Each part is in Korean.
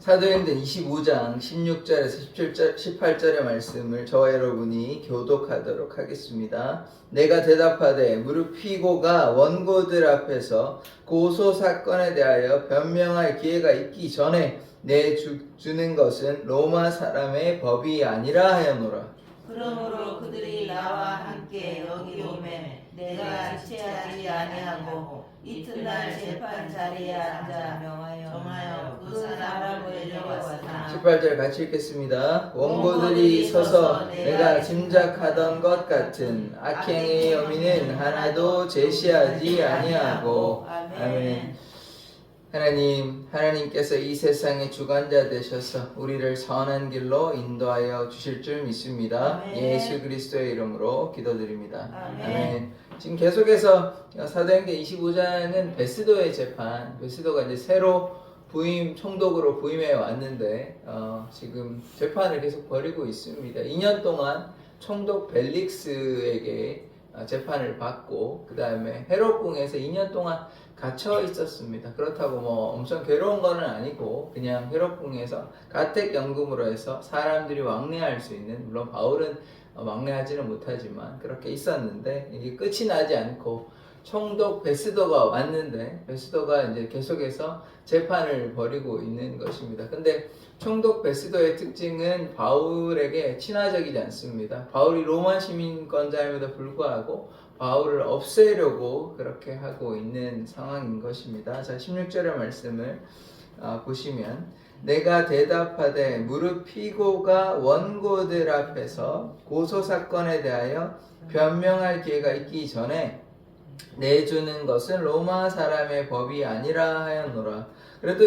사도행전 25장 16절에서 18절의 말씀을 저와 여러분이 교독하도록 하겠습니다. 내가 대답하되 무릎 피고가 원고들 앞에서 고소 사건에 대하여 변명할 기회가 있기 전에 내주는 것은 로마 사람의 법이 아니라 하였노라. 그러므로 그들이 나와 함께 여기 오매 내가 지체하지 아니하고 이튿날 재판 자리에 앉아 정하여 그 사람을 데려왔으나 18절 같이 읽겠습니다. 원고들이 서서 내가 짐작하던 것 같은 악행의 혐의는 하나도 제시하지 아니하고. 아멘. 하나님께서 이 세상의 주관자 되셔서 우리를 선한 길로 인도하여 주실 줄 믿습니다. 아멘. 예수 그리스도의 이름으로 기도드립니다. 아멘. 지금 계속해서 사도행전 25장은 베스도의 재판, 베스도가 이제 새로 총독으로 부임해 왔는데 지금 재판을 계속 벌이고 있습니다. 2년 동안 총독 벨릭스에게 재판을 받고 그 다음에 헤롯궁에서 2년 동안 갇혀 있었습니다. 그렇다고 뭐 엄청 괴로운 건 아니고 그냥 헤롯궁에서 가택연금으로 해서 사람들이 왕래할 수 있는, 물론 바울은 왕래하지는 못하지만 그렇게 있었는데 이게 끝이 나지 않고 총독 베스도가 왔는데 베스도가 이제 계속해서 재판을 벌이고 있는 것입니다. 근데 총독 베스도의 특징은 바울에게 친화적이지 않습니다. 바울이 로마 시민권자임에도 불구하고 바울을 없애려고 그렇게 하고 있는 상황인 것입니다. 자, 16절의 말씀을 보시면 내가 대답하되 무릎 피고가 원고들 앞에서 고소사건에 대하여 변명할 기회가 있기 전에 내주는 것은 로마 사람의 법이 아니라 하였노라. 그래도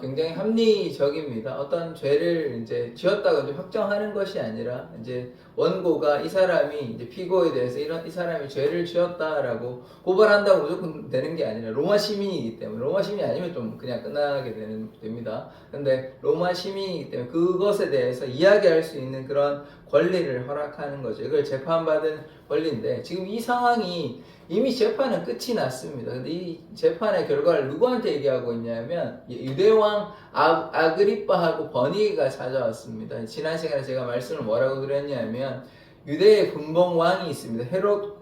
굉장히 합리적입니다. 어떤 죄를 이제 지었다고 이제 확정하는 것이 아니라 이제 원고가 이 사람이 이제 피고에 대해서 이 사람이 죄를 지었다라고 고발한다고 무조건 되는 게 아니라 로마 시민이기 때문에, 로마 시민이 아니면 좀 그냥 끝나게 됩니다. 근데 로마 시민이기 때문에 그것에 대해서 이야기할 수 있는 그런 권리를 허락하는 거죠. 이걸 재판받은 권리인데 지금 이 상황이 이미 재판은 끝이 났습니다. 근데 이 재판의 결과를 누구한테 얘기하고 있냐면 유대왕 아그리빠하고 버니게가 찾아왔습니다. 지난 시간에 제가 말씀을 뭐라고 드렸냐면 유대의 군봉왕이 있습니다. 헤롯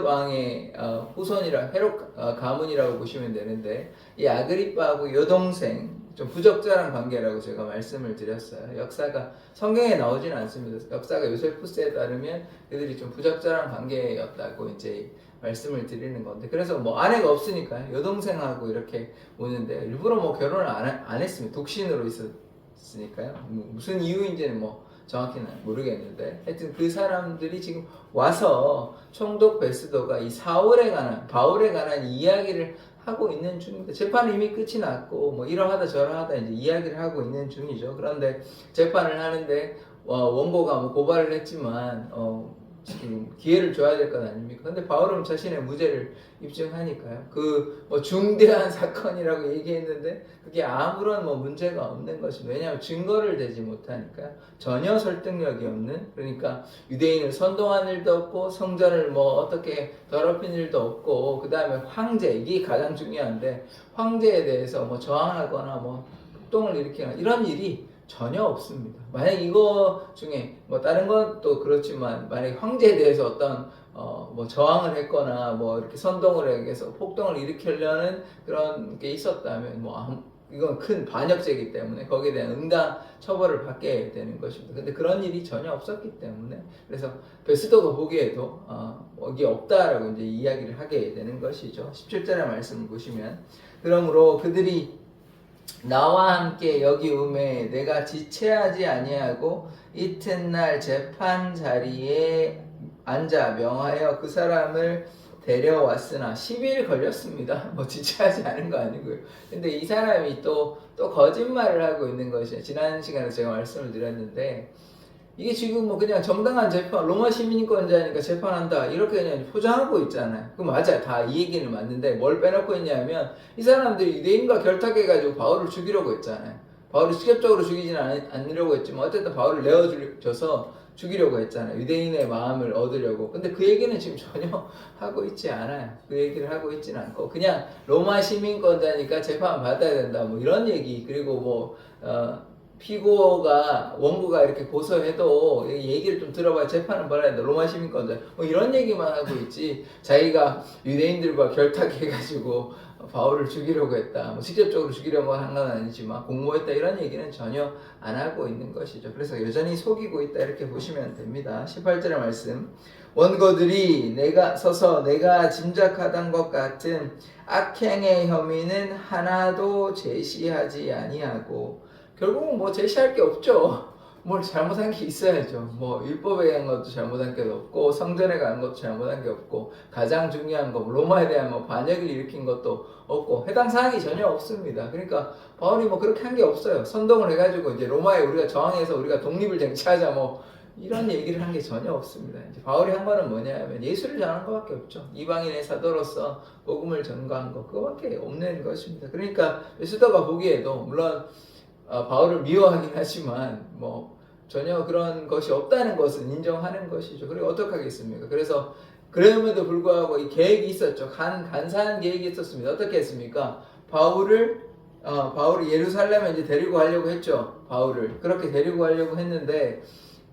왕의 후손이라 헤롯 가문이라고 보시면 되는데 이 아그리빠하고 여동생, 좀 부적절한 관계라고 제가 말씀을 드렸어요. 역사가 성경에 나오지는 않습니다. 역사가 요세푸스에 따르면 그들이 좀 부적절한 관계였다고 이제 말씀을 드리는 건데, 그래서 뭐 아내가 없으니까 여동생하고 이렇게 오는데 일부러 뭐 결혼을 안 했습니다. 독신으로 있었으니까요. 무슨 이유인지는 뭐 정확히는 모르겠는데 하여튼 그 사람들이 지금 와서 총독 베스도가 이 바울에 관한 이야기를 하고 있는 중입니다. 재판은 이미 끝이 났고 뭐 이러하다 저러하다 이제 이야기를 하고 있는 중이죠. 그런데 재판을 하는데 원고가 뭐 고발을 했지만 지금 기회를 줘야 될 것 아닙니까? 근데 바울은 자신의 무죄를 입증하니까요. 뭐 중대한 사건이라고 얘기했는데 그게 아무런 뭐 문제가 없는 것입니다. 왜냐하면 증거를 대지 못하니까요. 전혀 설득력이 없는, 그러니까 유대인을 선동한 일도 없고 성전을 뭐 어떻게 더럽힌 일도 없고, 그 다음에 황제, 이게 가장 중요한데 황제에 대해서 뭐 저항하거나 뭐 폭동을 일으키거나 이런 일이 전혀 없습니다. 만약 이거 중에 뭐 다른 것도 그렇지만 만약 황제에 대해서 어떤 뭐 저항을 했거나 뭐 이렇게 선동을 해서 폭동을 일으키려는 그런 게 있었다면 뭐 이건 큰 반역죄이기 때문에 거기에 대한 응당 처벌을 받게 되는 것입니다. 근데 그런 일이 전혀 없었기 때문에 그래서 베스도가 보기에도 이게 없다라고 이제 이야기를 하게 되는 것이죠. 17절의 말씀을 보시면 그러므로 그들이 나와 함께 여기 오매 내가 지체하지 아니하고 이튿날 재판 자리에 앉아 명하여 그 사람을 데려왔으나 10일 걸렸습니다. 뭐 지체하지 않은 거 아니고요. 근데 이 사람이 또 거짓말을 하고 있는 것이에요. 지난 시간에 제가 말씀을 드렸는데 이게 지금 뭐 그냥 정당한 재판, 로마 시민권자니까 재판한다 이렇게 그냥 포장하고 있잖아요. 그 맞아요. 다 이 얘기는 맞는데 뭘 빼놓고 있냐면 이 사람들이 유대인과 결탁해가지고 바울을 죽이려고 했잖아요. 바울이 직접적으로 죽이지는 않으려고 했지만 어쨌든 바울을 내어줘서 죽이려고 했잖아요. 유대인의 마음을 얻으려고. 근데 그 얘기는 지금 전혀 하고 있지 않아요. 그 얘기를 하고 있지는 않고 그냥 로마 시민권자니까 재판 받아야 된다 뭐 이런 얘기. 그리고 뭐 피고가 원고가 이렇게 고소해도 얘기를 좀 들어봐야 재판은 받아야 된다. 로마 시민권자 뭐 이런 얘기만 하고 있지. 자기가 유대인들과 결탁해가지고 바울을 죽이려고 했다. 뭐 직접적으로 죽이려고 한 건 아니지만 공모했다 이런 얘기는 전혀 안 하고 있는 것이죠. 그래서 여전히 속이고 있다 이렇게 보시면 됩니다. 18절의 말씀. 원고들이 내가 짐작하던 것 같은 악행의 혐의는 하나도 제시하지 아니하고 결국은 뭐 제시할 게 없죠. 뭘 잘못한 게 있어야죠. 뭐 율법에 대한 것도 잘못한 게 없고 성전에 간 것도 잘못한 게 없고 가장 중요한 거 로마에 대한 뭐 반역을 일으킨 것도 없고 해당 사항이 전혀 없습니다. 그러니까 바울이 뭐 그렇게 한 게 없어요. 선동을 해가지고 이제 로마에 우리가 저항해서 우리가 독립을 쟁취하자 뭐 이런 얘기를 한 게 전혀 없습니다. 이제 바울이 한 거는 뭐냐면 예수를 전한 것밖에 없죠. 이방인의 사도로서 복음을 전가한 것 그거밖에 없는 것입니다. 그러니까 베스더가 보기에도 물론 바울을 미워하긴 하지만 뭐 전혀 그런 것이 없다는 것은 인정하는 것이죠. 그리고 어떻게 하겠습니까? 그래서 그럼에도 불구하고 이 계획이 있었죠. 간사한 계획이 있었습니다. 어떻게 했습니까? 바울을 예루살렘에 이제 데리고 가려고 했죠. 바울을 그렇게 데리고 가려고 했는데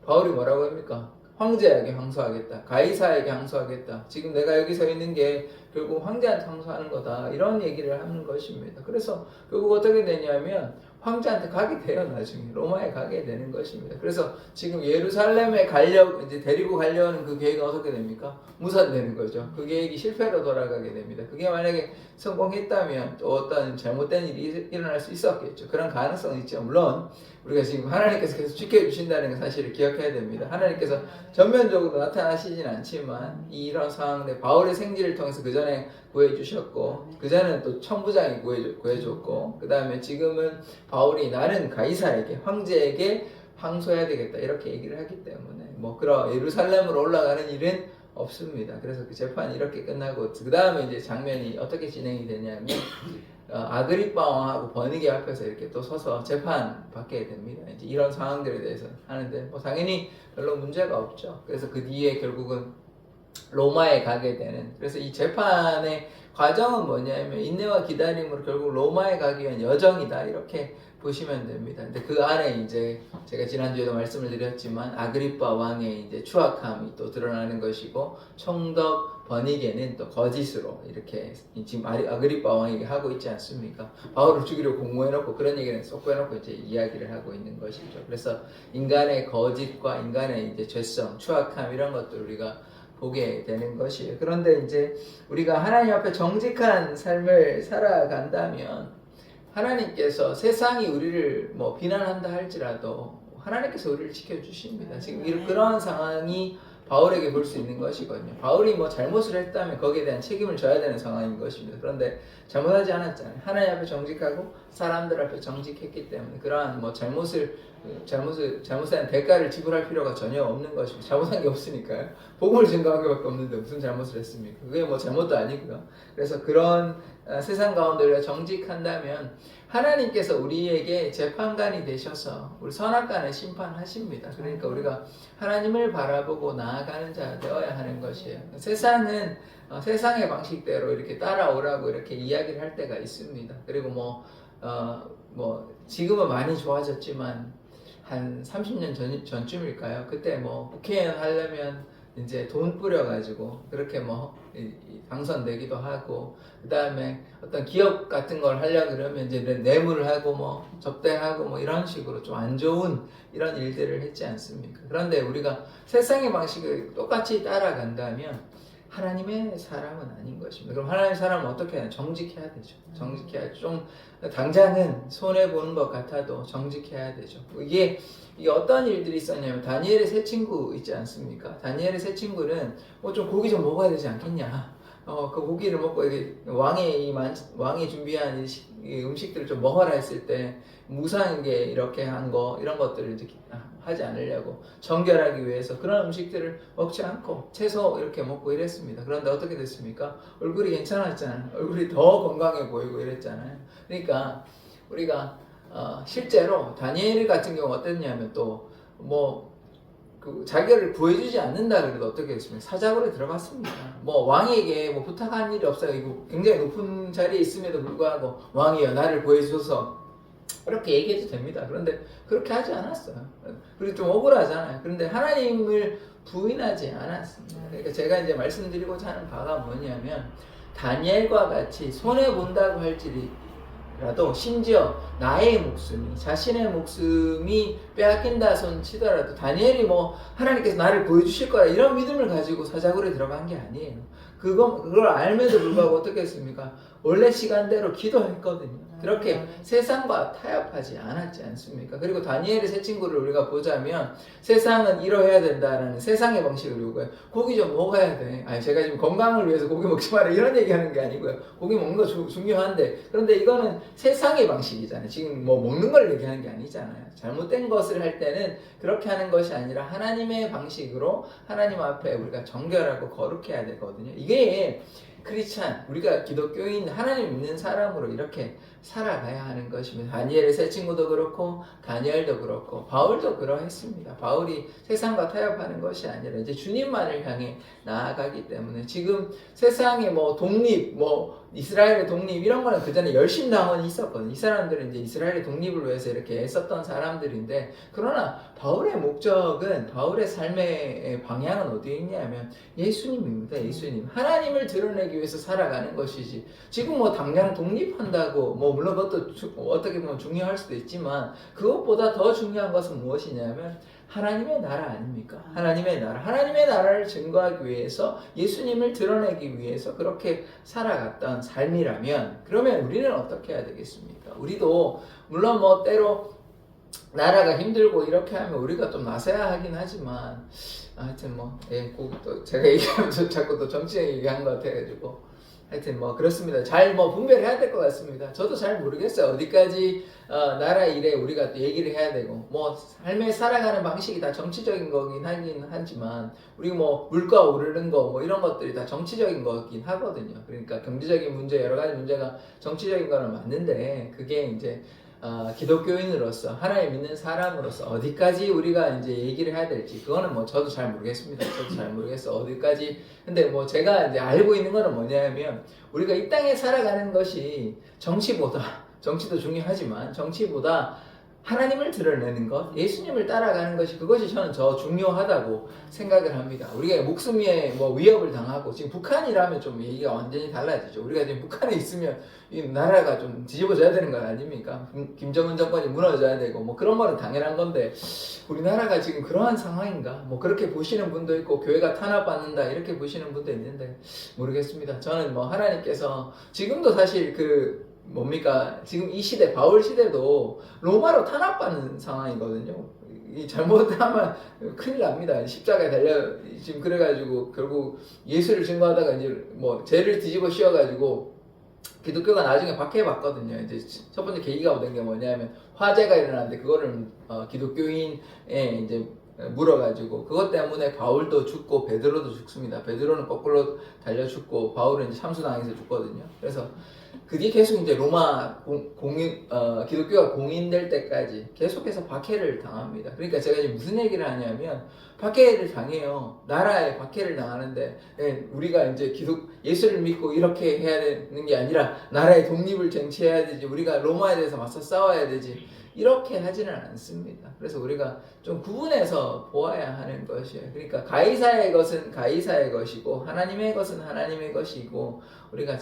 바울이 뭐라고 합니까? 황제에게 항소하겠다. 가이사에게 항소하겠다. 지금 내가 여기 서 있는 게 결국 황제한테 항소하는 거다. 이런 얘기를 하는 것입니다. 그래서 결국 어떻게 되냐면 황제한테 가게 돼요. 나중에 로마에 가게 되는 것입니다. 그래서 지금 예루살렘에 이제 데리고 가려는 그 계획은 어떻게 됩니까? 무산되는 거죠. 그 계획이 실패로 돌아가게 됩니다. 그게 만약에 성공했다면 또 어떤 잘못된 일이 일어날 수 있었겠죠. 그런 가능성은 있죠. 물론 우리가 지금 하나님께서 계속 지켜주신다는 걸 사실을 기억해야 됩니다. 하나님께서 전면적으로 나타나시진 않지만 이런 상황에 바울의 생지를 통해서 그 전에 구해주셨고 그 전에는 또 천부장이 구해줬고 그 다음에 지금은 바울이 나는 가이사에게 황제에게 항소해야 되겠다 이렇게 얘기를 하기 때문에 뭐 그런 예루살렘으로 올라가는 일은 없습니다. 그래서 그 재판이 이렇게 끝나고 그 다음에 이제 장면이 어떻게 진행이 되냐면 아그리빠 왕하고 버니게 앞에서 이렇게 또 서서 재판 받게 됩니다. 이제 이런 상황들에 대해서 하는데 뭐 당연히 별로 문제가 없죠. 그래서 그 뒤에 결국은 로마에 가게 되는 그래서 이 재판의 과정은 뭐냐면 인내와 기다림으로 결국 로마에 가기 위한 여정이다 이렇게 보시면 됩니다. 근데 그 안에 이제 제가 지난주에도 말씀을 드렸지만 아그리빠 왕의 이제 추악함이 또 드러나는 것이고 총독 버니게는 또 거짓으로 이렇게 지금 아그리빠 왕에게 하고 있지 않습니까? 바울을 죽이려고 공모해놓고 그런 얘기는 쏙 빼놓고 이제 이야기를 하고 있는 것이죠. 그래서 인간의 거짓과 인간의 이제 죄성, 추악함 이런 것들 우리가 보게 되는 것이에요. 그런데 이제 우리가 하나님 앞에 정직한 삶을 살아간다면 하나님께서 세상이 우리를 뭐 비난한다 할지라도 하나님께서 우리를 지켜주십니다. 지금 그런 상황이 바울에게 볼 수 있는 것이거든요. 바울이 뭐 잘못을 했다면 거기에 대한 책임을 져야 되는 상황인 것입니다. 그런데 잘못하지 않았잖아요. 하나님 앞에 정직하고 사람들 앞에 정직했기 때문에 그러한 뭐 잘못에 대한 대가를 지불할 필요가 전혀 없는 것입니다. 잘못한 게 없으니까요. 복음을 증거한 것밖에 없는데 무슨 잘못을 했습니까? 그게 뭐 잘못도 아니고요. 그래서 그런 세상 가운데 우리가 정직한다면 하나님께서 우리에게 재판관이 되셔서 우리 선악간을 심판하십니다. 그러니까 우리가 하나님을 바라보고 나아가는 자 되어야 하는 것이에요. 세상은 세상의 방식대로 이렇게 따라오라고 이렇게 이야기를 할 때가 있습니다. 그리고 뭐 지금은 많이 좋아졌지만 한 30년 전쯤일까요? 그때 뭐 국회의원 하려면 이제 돈 뿌려가지고 그렇게 뭐 당선되기도 하고 그 다음에 어떤 기업 같은 걸 하려 그러면 이제 뇌물을 하고 뭐 접대하고 뭐 이런 식으로 좀 안 좋은 이런 일들을 했지 않습니까? 그런데 우리가 세상의 방식을 똑같이 따라간다면 하나님의 사람은 아닌 것입니다. 그럼 하나님의 사람은 어떻게 해야 정직해야 되죠. 정직해야 좀 당장은 손해 보는 것 같아도 정직해야 되죠. 이게 어떤 일들이 있었냐면 다니엘의 세 친구 있지 않습니까? 다니엘의 세 친구는 뭐 좀 고기 좀 먹어야 되지 않겠냐. 그 고기를 먹고 왕이 준비한 이 음식들을 좀 먹어라 했을 때 무상하게 이렇게 한 거 이런 것들을 이제 하지 않으려고 정결하기 위해서 그런 음식들을 먹지 않고 채소 이렇게 먹고 이랬습니다. 그런데 어떻게 됐습니까? 얼굴이 괜찮았잖아요. 얼굴이 더 건강해 보이고 이랬잖아요. 그러니까 우리가 실제로 다니엘 같은 경우 어땠냐면 또 뭐 그 자기를 구해주지 않는다 그래도 어떻게 했습니까? 사자굴에 들어갔습니다. 뭐 왕에게 뭐 부탁한 일이 없어요. 이거 굉장히 높은 자리에 있음에도 불구하고 왕이여 나를 구해주소서 이렇게 얘기해도 됩니다. 그런데 그렇게 하지 않았어요. 그리고 좀 억울하잖아요. 그런데 하나님을 부인하지 않았습니다. 그러니까 제가 이제 말씀드리고자 하는 바가 뭐냐면 다니엘과 같이 손해 본다고 할지라도 심지어 나의 목숨이 자신의 목숨이 빼앗긴다 손 치더라도 다니엘이 뭐 하나님께서 나를 구해주실 거라 이런 믿음을 가지고 사자굴에 들어간 게 아니에요. 그걸 알면도 불구하고 어떻게 했습니까? 원래 시간대로 기도했거든요. 그렇게 세상과 타협하지 않았지 않습니까? 그리고 다니엘의 세 친구를 우리가 보자면 세상은 이러해야 된다라는 세상의 방식을 요구해요. 고기 좀 먹어야 돼. 아니 제가 지금 건강을 위해서 고기 먹지 마라 이런 얘기하는 게 아니고요. 고기 먹는 거 중요한데 그런데 이거는 세상의 방식이잖아요. 지금 뭐 먹는 걸 얘기하는 게 아니잖아요. 잘못된 것을 할 때는 그렇게 하는 것이 아니라 하나님의 방식으로 하나님 앞에 우리가 정결하고 거룩해야 되거든요. 이게 크리스찬, 우리가 기독교인 하나님 믿는 사람으로 이렇게 살아가야 하는 것입니다. 다니엘의 세 친구도 그렇고 다니엘도 그렇고 바울도 그러했습니다. 바울이 세상과 타협하는 것이 아니라 이제 주님만을 향해 나아가기 때문에 지금 세상의 뭐 독립, 뭐 이스라엘의 독립 이런 거는 그 전에 열심당원이 있었거든요. 이 사람들은 이제 이스라엘의 독립을 위해서 이렇게 애썼던 사람들인데 그러나 바울의 목적은 바울의 삶의 방향은 어디에 있냐면 예수님입니다. 예수님. 하나님을 드러내기 위해서 살아가는 것이지. 지금 뭐 당장 독립한다고 뭐 물론 그것도 어떻게 보면 중요할 수도 있지만 그것보다 더 중요한 것은 무엇이냐면 하나님의 나라 아닙니까? 하나님의 나라. 하나님의 나라를 증거하기 위해서 예수님을 드러내기 위해서 그렇게 살아갔던 삶이라면 그러면 우리는 어떻게 해야 되겠습니까? 우리도 물론 뭐 때로 나라가 힘들고 이렇게 하면 우리가 좀 나서야 하긴 하지만 하여튼 뭐 꼭 또 제가 얘기하면서 자꾸 또 정치적 얘기한 것 같아가지고 하여튼 뭐 그렇습니다. 잘 뭐 분별해야 될 것 같습니다. 저도 잘 모르겠어요. 어디까지 나라 일에 우리가 또 얘기를 해야 되고 뭐 삶에 살아가는 방식이 다 정치적인 거긴 하긴 하지만 우리 뭐 물가 오르는 거 뭐 이런 것들이 다 정치적인 거긴 하거든요. 그러니까 경제적인 문제 여러 가지 문제가 정치적인 거는 맞는데 그게 이제 기독교인으로서 하나님 믿는 사람으로서 어디까지 우리가 이제 얘기를 해야 될지 그거는 뭐 저도 잘 모르겠습니다. 저도 잘 모르겠어 어디까지. 근데 뭐 제가 이제 알고 있는 거는 뭐냐면 우리가 이 땅에 살아가는 것이 정치도 중요하지만 정치보다 하나님을 드러내는 것, 예수님을 따라가는 것이 그것이 저는 더 중요하다고 생각을 합니다. 우리가 목숨에 뭐 위협을 당하고 지금 북한이라면 좀 얘기가 완전히 달라지죠. 우리가 지금 북한에 있으면 이 나라가 좀 뒤집어져야 되는 거 아닙니까? 김정은 정권이 무너져야 되고 뭐 그런 거는 당연한 건데 우리나라가 지금 그러한 상황인가? 뭐 그렇게 보시는 분도 있고 교회가 탄압받는다 이렇게 보시는 분도 있는데 모르겠습니다. 저는 뭐 하나님께서 지금도 사실 뭡니까? 지금 이 시대, 바울 시대도 로마로 탄압받는 상황이거든요. 이 잘못하면 큰일 납니다. 십자가에 달려, 지금 그래가지고 결국 예수를 증거하다가 이제 뭐 죄를 뒤집어 씌워가지고 기독교가 나중에 박해받거든요. 이제 첫 번째 계기가 된 게 뭐냐면 화재가 일어났는데 그거를 기독교인에 이제 물어가지고 그것 때문에 바울도 죽고 베드로도 죽습니다. 베드로는 거꾸로 달려 죽고 바울은 이제 참수당해서 죽거든요. 그래서 그 뒤에 계속 이제 로마 기독교가 공인될 때까지 계속해서 박해를 당합니다. 그러니까 제가 지금 무슨 얘기를 하냐면 박해를 당해요. 나라에 박해를 당하는데 우리가 이제 예수를 믿고 이렇게 해야 되는 게 아니라 나라의 독립을 쟁취해야 되지. 우리가 로마에 대해서 맞서 싸워야 되지. 이렇게 하지는 않습니다. 그래서 우리가 좀 구분해서 보아야 하는 것이에요. 그러니까 가이사의 것은 가이사의 것이고 하나님의 것은 하나님의 것이고 우리가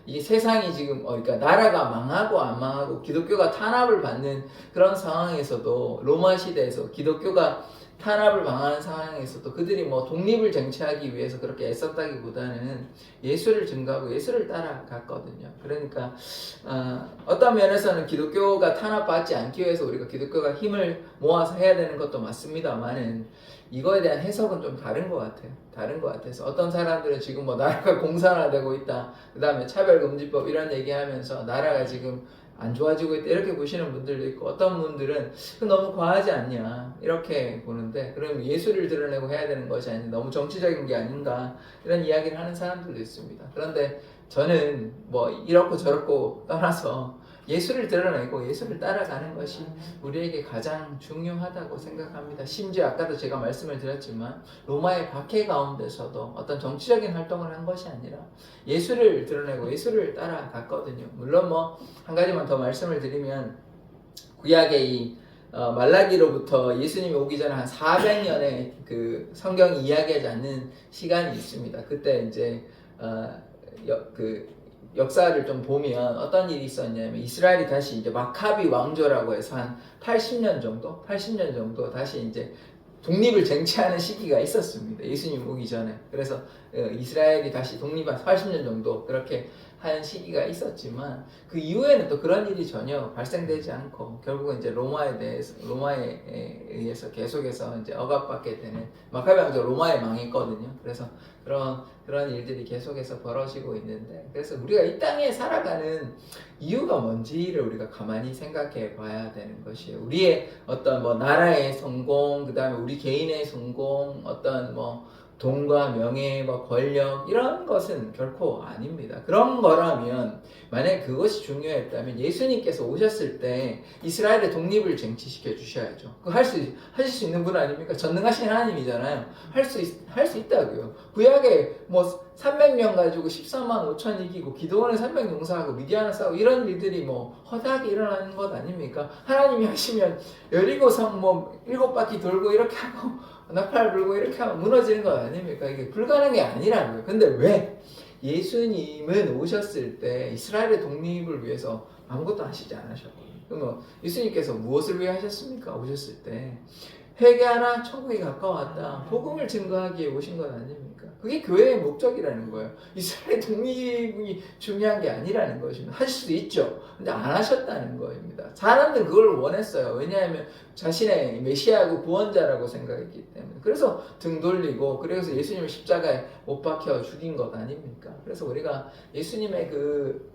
이게 세상이 지금 그러니까 나라가 망하고 안 망하고 기독교가 탄압을 받는 그런 상황에서도 로마 시대에서 기독교가 탄압을 당하는 상황에서도 그들이 뭐 독립을 쟁취하기 위해서 그렇게 애썼다기보다는 예수를 증거하고 예수를 따라갔거든요. 그러니까 어떤 면에서는 기독교가 탄압받지 않기 위해서 우리가 기독교가 힘을 모아서 해야 되는 것도 맞습니다만은 이거에 대한 해석은 좀 다른 것 같아요. 다른 것 같아서 어떤 사람들은 지금 뭐 나라가 공산화되고 있다. 그 다음에 차별금지법 이런 얘기하면서 나라가 지금 안 좋아지고 있다 이렇게 보시는 분들도 있고 어떤 분들은 너무 과하지 않냐 이렇게 보는데 그럼 예수를 드러내고 해야 되는 것이 아닌데 너무 정치적인 게 아닌가 이런 이야기를 하는 사람들도 있습니다. 그런데 저는 뭐 이렇고 저렇고 떠나서 예수를 드러내고 예수를 따라가는 것이 우리에게 가장 중요하다고 생각합니다. 심지어 아까도 제가 말씀을 드렸지만 로마의 박해 가운데서도 어떤 정치적인 활동을 한 것이 아니라 예수를 드러내고 예수를 따라갔거든요. 물론 뭐 한 가지만 더 말씀을 드리면 구약의 이 말라기로부터 예수님이 오기 전에 한 400년의 그 성경이 이야기하지 않는 시간이 있습니다. 그때 이제 그 역사를 좀 보면 어떤 일이 있었냐면 이스라엘이 다시 이제 마카비 왕조라고 해서 한 80년 정도 다시 이제 독립을 쟁취하는 시기가 있었습니다. 예수님 오기 전에. 그래서 이스라엘이 다시 독립한 80년 정도 그렇게 한 시기가 있었지만 그 이후에는 또 그런 일이 전혀 발생되지 않고 결국은 이제 로마에 의해서 계속해서 이제 억압받게 되는 마카비 왕조 로마에 망했거든요. 그래서 그런 일들이 계속해서 벌어지고 있는데 그래서 우리가 이 땅에 살아가는 이유가 뭔지를 우리가 가만히 생각해 봐야 되는 것이에요. 우리의 어떤 뭐 나라의 성공, 그 다음에 우리 개인의 성공, 어떤 뭐 돈과 명예, 뭐 권력 이런 것은 결코 아닙니다. 그런 거라면 만약에 그것이 중요했다면 예수님께서 오셨을 때 이스라엘의 독립을 쟁취시켜 주셔야죠. 그거 하실 수 있는 분 아닙니까? 전능하신 하나님이잖아요. 할 수 있다고요. 구약에 뭐 300명 가지고 14만 5천 이기고 기도원에 300 용사하고 미디안을 싸우고 이런 일들이 뭐 허다하게 일어나는 것 아닙니까? 하나님이 하시면 여리고성 뭐 7바퀴 돌고 이렇게 하고 나팔 불고 이렇게 하면 무너지는 것 아닙니까? 이게 불가능한 게 아니라는 거예요. 근데 왜? 예수님은 오셨을 때 이스라엘의 독립을 위해서 아무것도 하시지 않으셨거든요. 그러면 예수님께서 무엇을 위해 하셨습니까? 오셨을 때 회개하라 천국이 가까웠다. 복음을 증거하기 위해 오신 것 아닙니까? 그게 교회의 목적이라는 거예요. 이스라엘 독립이 중요한 게 아니라는 것입니다. 하실 수도 있죠. 근데 안 하셨다는 거입니다. 사람들은 그걸 원했어요. 왜냐하면 자신의 메시아고 구원자라고 생각했기 때문에. 그래서 등 돌리고 그래서 예수님을 십자가에 못 박혀 죽인 것 아닙니까? 그래서 우리가 예수님의 그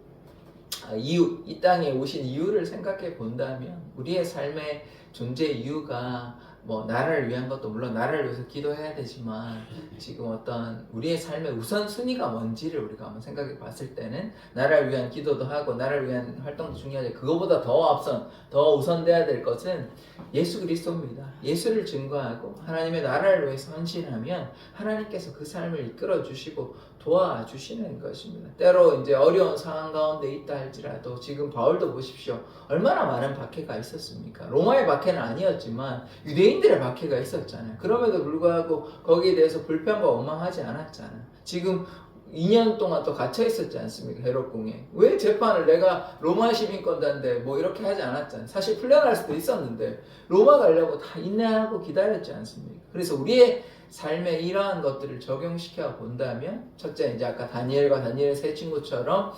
이유, 이 땅에 오신 이유를 생각해 본다면 우리의 삶의 존재 이유가 뭐 나라를 위한 것도 물론 나라를 위해서 기도해야 되지만 지금 어떤 우리의 삶의 우선순위가 뭔지를 우리가 한번 생각해 봤을 때는 나라를 위한 기도도 하고 나라를 위한 활동도 중요하지 그거보다 더 우선돼야 될 것은 예수 그리스도입니다. 예수를 증거하고 하나님의 나라를 위해서 헌신하면 하나님께서 그 삶을 이끌어 주시고 도와주시는 것입니다. 때로 이제 어려운 상황 가운데 있다 할지라도 지금 바울도 보십시오. 얼마나 많은 박해가 있었습니까? 로마의 박해는 아니었지만 유대인들의 박해가 있었잖아요. 그럼에도 불구하고 거기에 대해서 불평과 원망하지 않았잖아요. 지금 2년 동안 또 갇혀 있었지 않습니까? 헤롯궁에. 왜 재판을 내가 로마 시민권자인데 뭐 이렇게 하지 않았잖아요. 사실 풀려날 수도 있었는데 로마 가려고 다 인내하고 기다렸지 않습니까? 그래서 우리의 삶에 이러한 것들을 적용시켜 본다면 첫째 이제 아까 다니엘의 세 친구처럼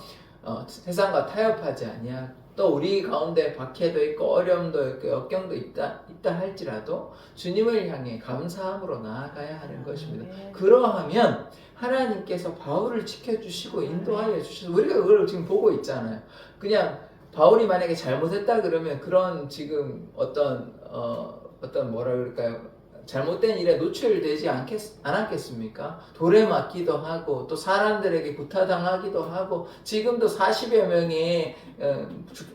세상과 타협하지 아니하고 또 우리 가운데 박해도 있고 어려움도 있고 역경도 있다 할지라도 주님을 향해 감사함으로 나아가야 하는 것입니다. 그러하면 하나님께서 바울을 지켜주시고 인도하여 주셔서 우리가 그걸 지금 보고 있잖아요. 그냥 바울이 만약에 잘못했다 그러면 그런 지금 어떤 뭐라 그럴까요? 잘못된 일에 노출되지 않았겠습니까? 돌에 맞기도 하고 또 사람들에게 구타당하기도 하고 지금도 40여 명의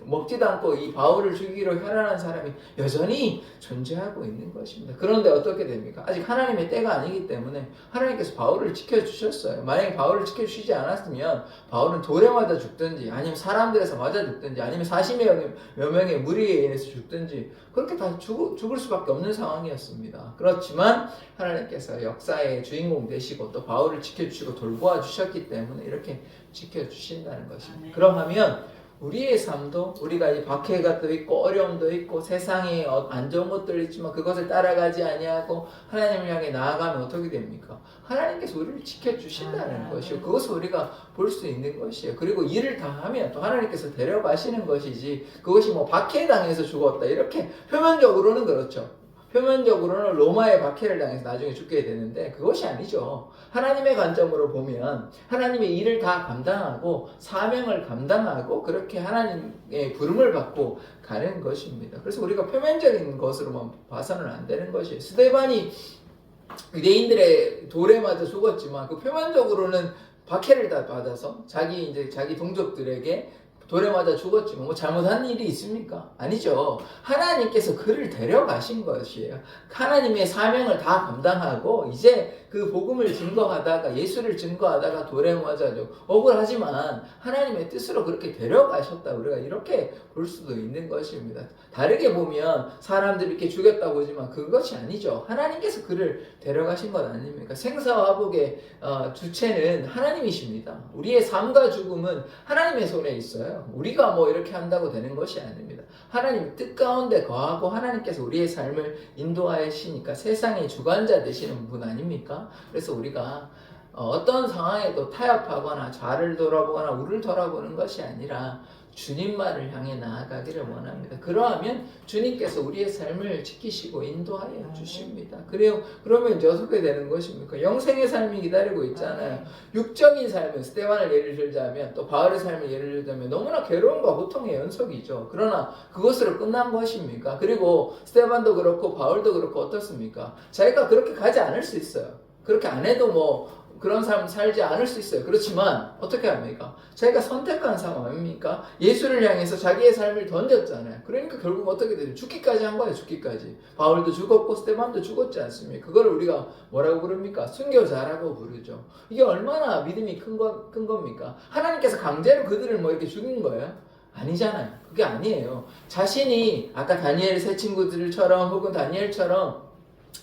먹지도 않고 이 바울을 죽이기로 혈안한 사람이 여전히 존재하고 있는 것입니다. 그런데 어떻게 됩니까? 아직 하나님의 때가 아니기 때문에 하나님께서 바울을 지켜주셨어요. 만약에 바울을 지켜주시지 않았으면 바울은 돌에 맞아 죽든지 아니면 사람들에서 맞아 죽든지 아니면 40여 명의 무리에 인해서 죽든지 그렇게 다 죽을 수밖에 없는 상황이었습니다. 그렇지만 하나님께서 역사의 주인공 되시고 또 바울을 지켜주시고 돌보아 주셨기 때문에 이렇게 지켜주신다는 것입니다. 그러하면 우리의 삶도 우리가 이 박해가 또 있고 어려움도 있고 세상에 안 좋은 것도 있지만 그것을 따라가지 아니하고 하나님을 향해 나아가면 어떻게 됩니까? 하나님께서 우리를 지켜주신다는 것이요. 그것을 우리가 볼 수 있는 것이에요. 그리고 일을 다 하면 또 하나님께서 데려가시는 것이지 그것이 뭐 박해당해서 죽었다 이렇게 표면적으로는 그렇죠. 표면적으로는 로마의 박해를 당해서 나중에 죽게 되는데 그것이 아니죠. 하나님의 관점으로 보면 하나님의 일을 다 감당하고 사명을 감당하고 그렇게 하나님의 부름을 받고 가는 것입니다. 그래서 우리가 표면적인 것으로만 봐서는 안 되는 것이에요. 스데반이 유대인들의 돌에 맞아 죽었지만 그 표면적으로는 박해를 다 받아서 자기 동족들에게 돌에 맞아 죽었지 뭐 잘못한 일이 있습니까? 아니죠. 하나님께서 그를 데려가신 것이에요. 하나님의 사명을 다 감당하고 이제 그 복음을 증거하다가 예수를 증거하다가 돌에 맞아죠. 억울하지만 하나님의 뜻으로 그렇게 데려가셨다. 우리가 이렇게 볼 수도 있는 것입니다. 다르게 보면 사람들이 이렇게 죽였다고 보지만 그것이 아니죠. 하나님께서 그를 데려가신 것 아닙니까? 생사와 화복의 주체는 하나님이십니다. 우리의 삶과 죽음은 하나님의 손에 있어요. 우리가 뭐 이렇게 한다고 되는 것이 아닙니다. 하나님 뜻 가운데 거하고 하나님께서 우리의 삶을 인도하시니까 세상의 주관자 되시는 분 아닙니까? 그래서 우리가 어떤 상황에도 타협하거나 좌를 돌아보거나 우를 돌아보는 것이 아니라 주님만을 향해 나아가기를 원합니다. 그러하면 주님께서 우리의 삶을 지키시고 인도하여 주십니다. 그러면 이제 어떻게 되는 것입니까? 영생의 삶이 기다리고 있잖아요. 육적인 삶은 스데반을 예를 들자면 또 바울의 삶을 예를 들자면 너무나 괴로움과 고통의 연속이죠. 그러나 그것으로 끝난 것입니까? 그리고 스데반도 그렇고 바울도 그렇고 어떻습니까? 자기가 그렇게 가지 않을 수 있어요. 그렇게 안 해도 뭐 그런 삶 살지 않을 수 있어요. 그렇지만 어떻게 합니까? 자기가 선택한 삶 아닙니까? 예수를 향해서 자기의 삶을 던졌잖아요. 그러니까 결국 어떻게 되죠? 죽기까지 한 거예요. 죽기까지. 바울도 죽었고 스데반도 죽었지 않습니까? 그걸 우리가 뭐라고 부릅니까? 순교자라고 부르죠. 이게 얼마나 믿음이 큰 겁니까? 하나님께서 강제로 그들을 뭐 이렇게 죽인 거예요? 아니잖아요. 그게 아니에요. 자신이 아까 다니엘 세 친구들처럼 혹은 다니엘처럼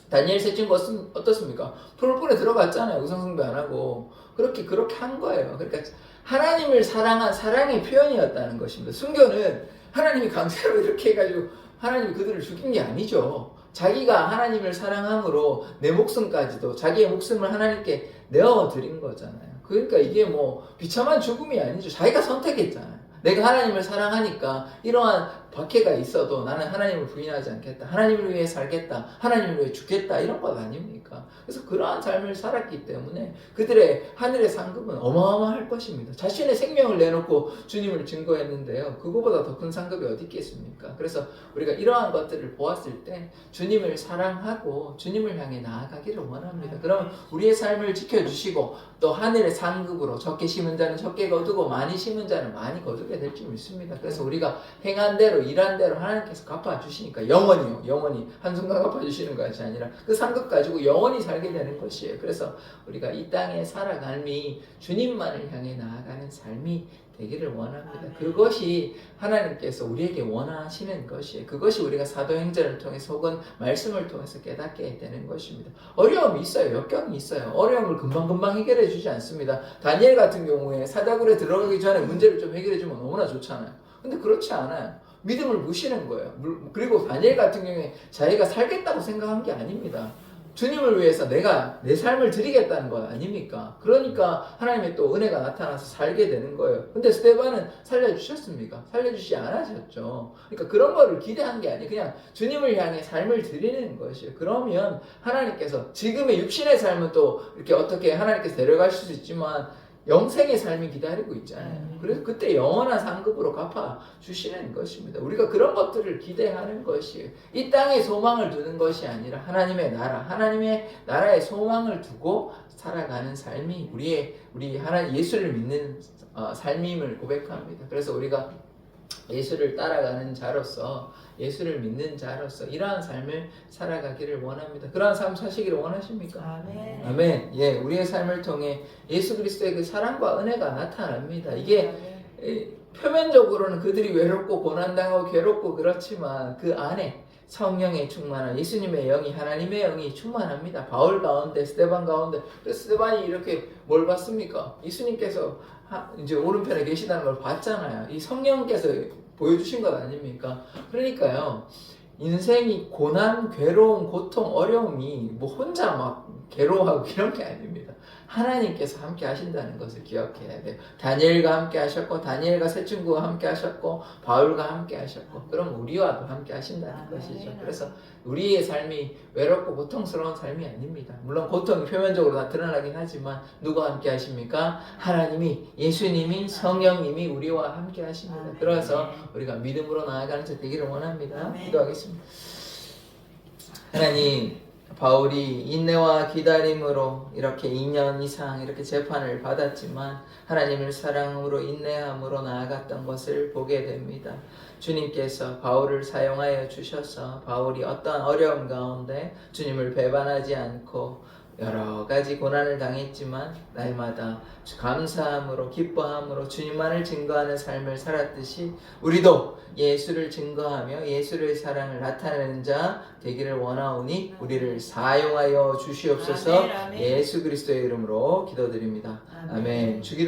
다니엘 세 친구 어떻습니까? 풀불에 들어갔잖아요. 우상숭배 안 하고. 그렇게 한 거예요. 그러니까 하나님을 사랑한 사랑의 표현이었다는 것입니다. 순교는 하나님이 강제로 이렇게 해가지고 하나님이 그들을 죽인 게 아니죠. 자기가 하나님을 사랑함으로 내 목숨까지도 자기의 목숨을 하나님께 내어드린 거잖아요. 그러니까 이게 뭐 비참한 죽음이 아니죠. 자기가 선택했잖아요. 내가 하나님을 사랑하니까 이러한 박해가 있어도 나는 하나님을 부인하지 않겠다. 하나님을 위해 살겠다. 하나님을 위해 죽겠다. 이런 것 아닙니까? 그래서 그러한 삶을 살았기 때문에 그들의 하늘의 상급은 어마어마할 것입니다. 자신의 생명을 내놓고 주님을 증거했는데요. 그거보다 더 큰 상급이 어디 있겠습니까? 그래서 우리가 이러한 것들을 보았을 때 주님을 사랑하고 주님을 향해 나아가기를 원합니다. 그럼 우리의 삶을 지켜주시고 또 하늘의 상급으로 적게 심은 자는 적게 거두고 많이 심은 자는 많이 거두게 될 줄 믿습니다. 그래서 우리가 행한 대로 일한 대로 하나님께서 갚아주시니까 영원히 한순간 갚아주시는 것이 아니라 그 상급 가지고 영원히 살게 되는 것이에요. 그래서 우리가 이 땅에 살아감이 주님만을 향해 나아가는 삶이 되기를 원합니다. 그것이 하나님께서 우리에게 원하시는 것이에요. 그것이 우리가 사도행전을 통해서 혹은 말씀을 통해서 깨닫게 되는 것입니다. 어려움이 있어요. 역경이 있어요. 어려움을 금방금방 해결해 주지 않습니다. 다니엘 같은 경우에 사자굴에 들어가기 전에 문제를 좀 해결해 주면 너무나 좋잖아요. 근데 그렇지 않아요. 믿음을 무시는 거예요. 그리고 다니엘 같은 경우에 자기가 살겠다고 생각한 게 아닙니다. 주님을 위해서 내가 내 삶을 드리겠다는 것 아닙니까? 그러니까 하나님의 또 은혜가 나타나서 살게 되는 거예요. 근데 스데반은 살려주셨습니까? 살려주시지 않으셨죠. 그러니까 그런 거를 기대한 게 아니에요. 그냥 주님을 향해 삶을 드리는 것이에요. 그러면 하나님께서 지금의 육신의 삶은 또 이렇게 어떻게 하나님께서 데려가실 수 있지만 영생의 삶이 기다리고 있잖아요. 그래서 그때 영원한 상급으로 갚아주시는 것입니다. 우리가 그런 것들을 기대하는 것이에요. 이 땅에 소망을 두는 것이 아니라 하나님의 나라의 소망을 두고 살아가는 삶이 우리 하나님 예수를 믿는 삶임을 고백합니다. 그래서 우리가 예수를 따라가는 자로서 예수를 믿는 자로서 이러한 삶을 살아가기를 원합니다. 그러한 삶 사시기를 원하십니까? 아멘. 아멘. 예, 우리의 삶을 통해 예수 그리스도의 그 사랑과 은혜가 나타납니다. 이게 표면적으로는 그들이 외롭고 고난당하고 괴롭고 그렇지만 그 안에 성령의 충만한 예수님의 영이 하나님의 영이 충만합니다. 바울 가운데 스데반 가운데 그래서 스데반이 이렇게 뭘 봤습니까? 예수님께서 이제 오른편에 계시다는 걸 봤잖아요. 이 성령께서 보여주신 것 아닙니까? 그러니까요. 인생이 고난, 괴로움, 고통, 어려움이 뭐 혼자 막 괴로워하고 이런 게 아닙니다. 하나님께서 함께 하신다는 것을 기억해야 돼요. 다니엘과 함께 하셨고 다니엘과 세 친구와 함께 하셨고 바울과 함께 하셨고 그럼 우리와도 함께 하신다는 것이죠. 그래서 우리의 삶이 외롭고 고통스러운 삶이 아닙니다. 물론 고통이 표면적으로 드러나긴 하지만 누가 함께 하십니까? 하나님이, 예수님이, 성령님이 우리와 함께 하십니다. 그래서 우리가 믿음으로 나아가는 자 되기를 원합니다. 기도하겠습니다. 하나님, 바울이 인내와 기다림으로 이렇게 2년 이상 이렇게 재판을 받았지만 하나님을 사랑으로 인내함으로 나아갔던 것을 보게 됩니다. 주님께서 바울을 사용하여 주셔서 바울이 어떠한 어려움 가운데 주님을 배반하지 않고 여러 가지 고난을 당했지만 날마다 감사함으로 기뻐함으로 주님만을 증거하는 삶을 살았듯이 우리도 예수를 증거하며 예수의 사랑을 나타내는 자 되기를 원하오니 우리를 사용하여 주시옵소서. 아멘, 아멘. 예수 그리스도의 이름으로 기도드립니다. 아멘. 주기도